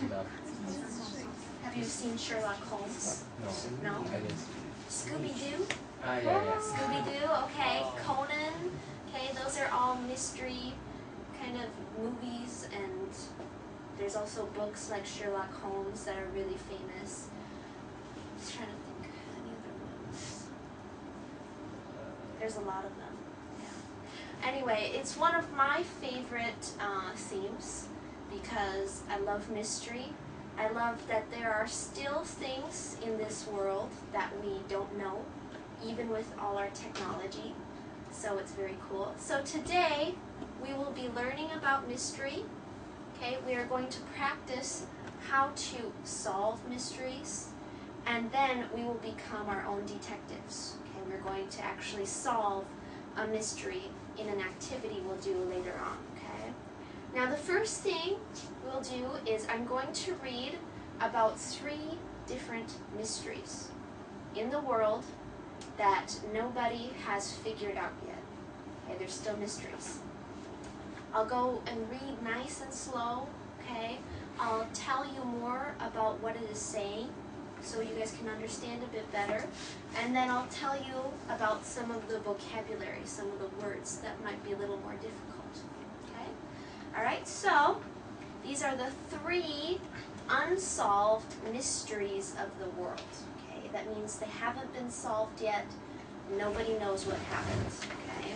No. Have you seen Sherlock Holmes? No. No? I didn't see Scooby-Doo? it. Yeah. Scooby-Doo, okay. Conan, okay, those are all mystery kind of movies, and there's also books like Sherlock Holmes that are really famous. Just trying to think any other ones. There's a lot of them. Yeah. Anyway, it's one of my favorite themes because I love mystery. I love that there are still things in this world that we don't know, even with all our technology. So it's very cool. So today we will be learning about mystery. Okay, we are going to practice how to solve mysteries, and then we will become our own detectives. Okay, we're going to actually solve a mystery in an activity we'll do later on. Okay. Now the first thing we'll do is I'm going to read about 3 different mysteries in the world that nobody has figured out yet. Okay, they're still mysteries. I'll go and read nice and slow, okay? I'll tell you more about what it is saying so you guys can understand a bit better. And then I'll tell you about some of the vocabulary, some of the words that might be a little more difficult, okay? All right, so these are the 3 unsolved mysteries of the world, okay? That means they haven't been solved yet. Nobody knows what happened, okay?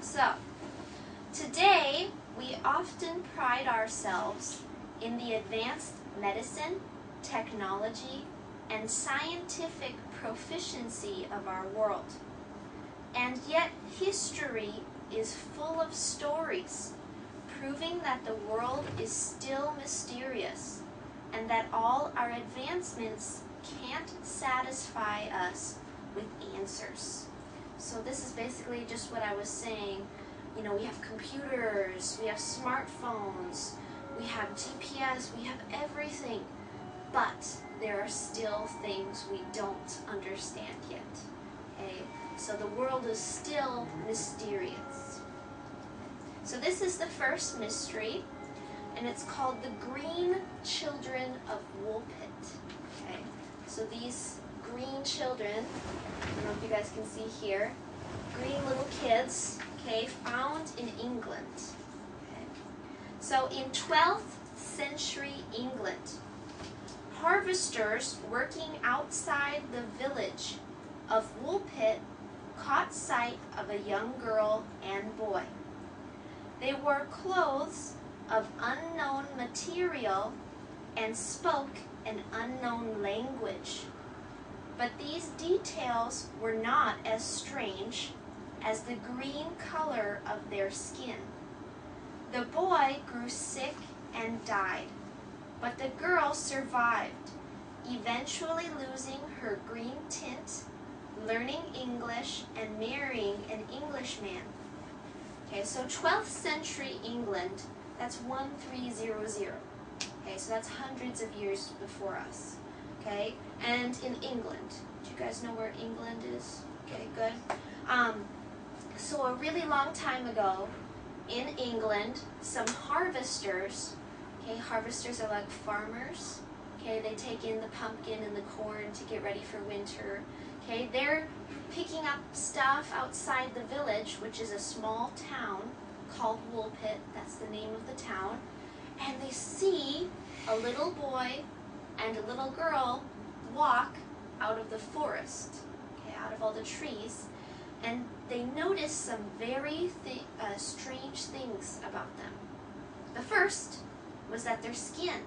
So, today we often pride ourselves in the advanced medicine, technology, and scientific proficiency of our world. And yet history is full of stories proving that the world is still mysterious and that all our advancements can't satisfy us with answers. So this is basically just what I was saying. You know, we have computers, we have smartphones, we have GPS, we have everything, but there are still things we don't understand yet. Okay? So the world is still mysterious. So this is the first mystery, and it's called the Green Children of Woolpit. Okay? So these green children, I don't know if you guys can see here, green little kids, okay, found in England. Okay. So in 12th century England, harvesters working outside the village of Woolpit caught sight of a young girl and boy. They wore clothes of unknown material and spoke an unknown language. But these details were not as strange as the green color of their skin. The boy grew sick and died, but the girl survived, eventually losing her green tint, learning English, and marrying an Englishman. Okay, so 12th century England, that's 1300. Okay, so that's hundreds of years before us. Okay, and in England, do you guys know where England is? Okay, good. So a really long time ago, in England, some harvesters, okay, harvesters are like farmers, okay, they take in the pumpkin and the corn to get ready for winter, okay, they're picking up stuff outside the village, which is a small town called Woolpit, that's the name of the town, and they see a little boy and a little girl walk out of the forest, okay, out of all the trees, and they notice some very strange things about them. The first was that their skin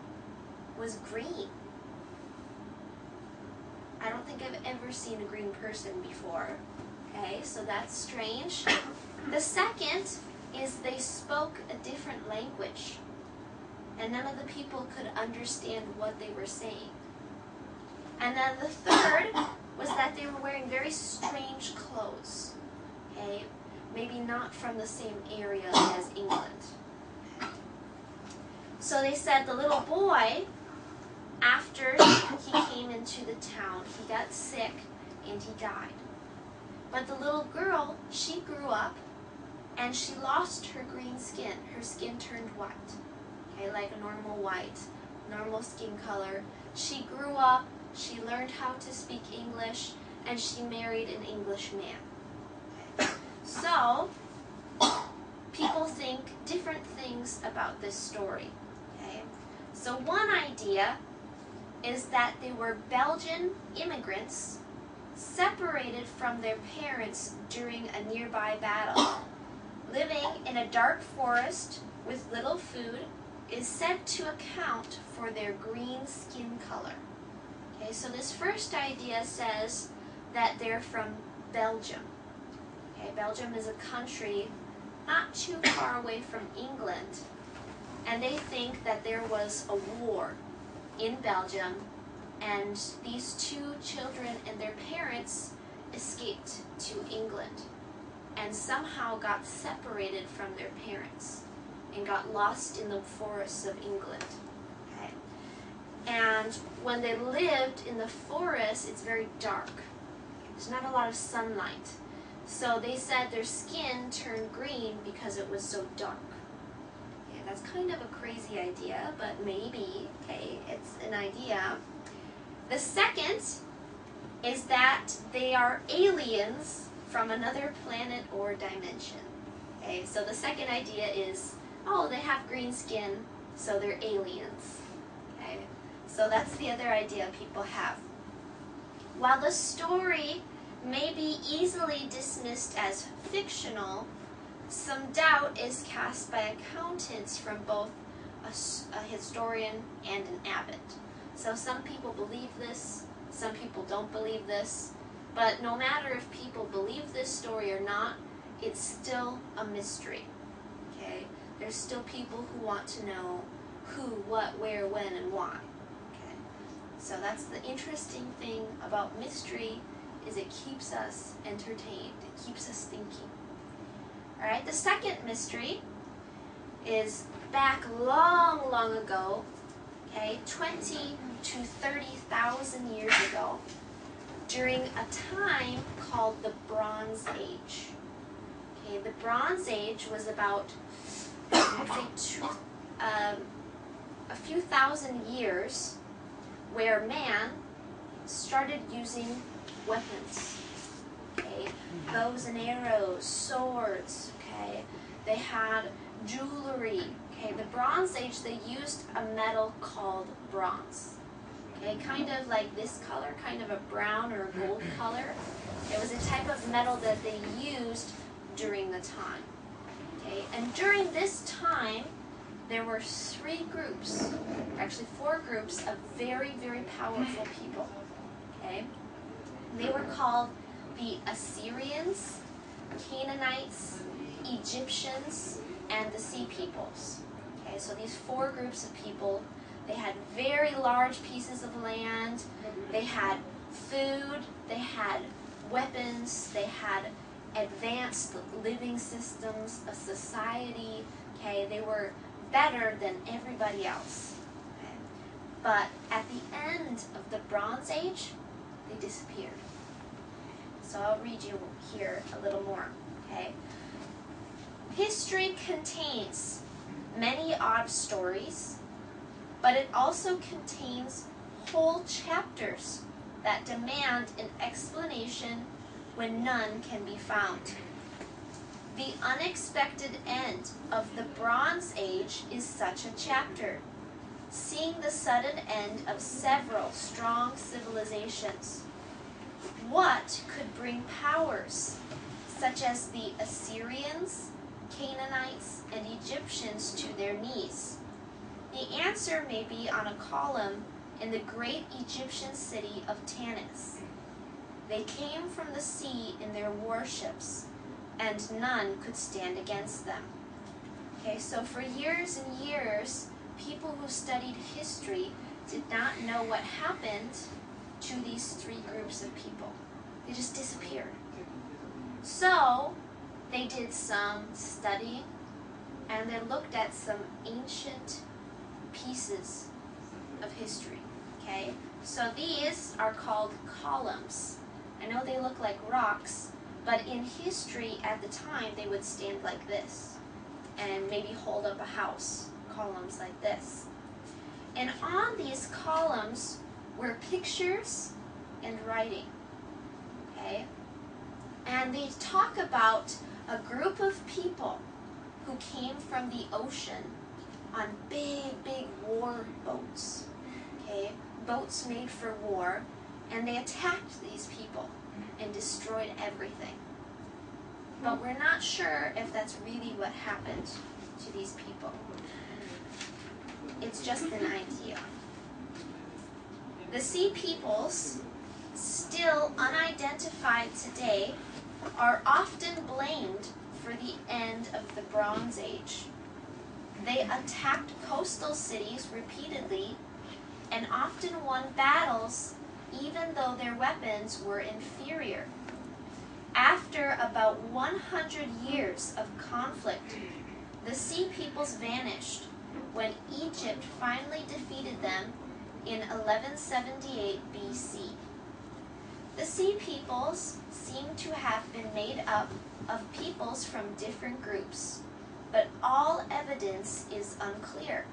was green. I don't think I've ever seen a green person before. Okay, so that's strange. The second is they spoke a different language, and none of the people could understand what they were saying. And then the third was that they were wearing very strange clothes. Okay, maybe not from the same area as England. So they said the little boy, after he came into the town, he got sick and he died. But the little girl, she grew up and she lost her green skin. Her skin turned white, okay, like a normal white. normal skin color. She grew up, she learned how to speak English, and she married an English man. Okay. So, people think different things about this story. Okay. So one idea is that they were Belgian immigrants separated from their parents during a nearby battle. Living in a dark forest with little food is said to account for their green skin color. Okay, so this first idea says that they're from Belgium. Okay, Belgium is a country not too far away from England, and they think that there was a war in Belgium, and these two children and their parents escaped to England and somehow got separated from their parents and got lost in the forests of England. Okay? And when they lived in the forest, it's very dark. There's not a lot of sunlight. So they said their skin turned green because it was so dark. Yeah, that's kind of a crazy idea, but maybe, okay, it's an idea. The second is that they are aliens from another planet or dimension. Okay, so the second idea is, oh, they have green skin, so they're aliens. Okay, so that's the other idea people have. While the story may be easily dismissed as fictional, some doubt is cast by accountants from both a historian and an abbot. So some people believe this, some people don't believe this, but no matter if people believe this story or not, it's still a mystery. Okay? There's still people who want to know who, what, where, when, and why. Okay? So that's the interesting thing about mystery, is it keeps us entertained. It keeps us thinking. Alright, the second mystery is back long, long ago, okay, 20 to 30,000 years ago, during a time called the Bronze Age. Okay, the Bronze Age was about, a few thousand years where man started using weapons. Okay, bows and arrows, swords, okay, they had jewelry. Okay, the Bronze Age, they used a metal called bronze. Okay, kind of like this color, kind of a brown or a gold color. It was a type of metal that they used during the time. Okay, and during this time, there were three groups, actually four groups of very, very powerful people. Okay, they were called the Assyrians, Canaanites, Egyptians, and the Sea Peoples. Okay, so these four groups of people, they had very large pieces of land, they had food, they had weapons, they had advanced living systems, a society. Okay, they were better than everybody else. Okay? But at the end of the Bronze Age, they disappeared. So I'll read you here a little more. Okay? History contains many odd stories, but it also contains whole chapters that demand an explanation when none can be found. The unexpected end of the Bronze Age is such a chapter, seeing the sudden end of several strong civilizations. What could bring powers such as the Assyrians, Canaanites, and Egyptians to their knees? The answer may be on a column in the great Egyptian city of Tanis. They came from the sea in their warships, and none could stand against them. Okay, so for years and years, people who studied history did not know what happened to these three groups of people. They just disappeared. So they did some studying, and they looked at some ancient pieces of history. Okay, so these are called columns. I know they look like rocks, but in history at the time they would stand like this and maybe hold up a house, columns like this. And on these columns were pictures and writing. Okay? And they talk about a group of people who came from the ocean on big, big war boats. Okay? Boats made for war. And they attacked these people and destroyed everything. But we're not sure if that's really what happened to these people. It's just an idea. The sea peoples, still unidentified today, are often blamed for the end of the Bronze Age. They attacked coastal cities repeatedly and often won battles even though their weapons were inferior. After about 100 years of conflict, the Sea Peoples vanished when Egypt finally defeated them in 1178 BC. The Sea Peoples seem to have been made up of peoples from different groups, but all evidence is unclear.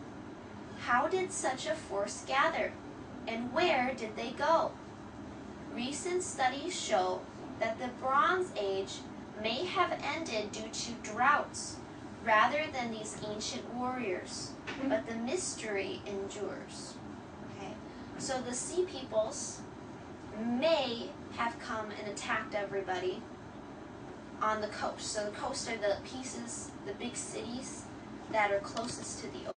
How did such a force gather, and where did they go? Recent studies show that the Bronze Age may have ended due to droughts rather than these ancient warriors, but the mystery endures. Okay, so the Sea Peoples may have come and attacked everybody on the coast. So the coast are the pieces, the big cities that are closest to the ocean.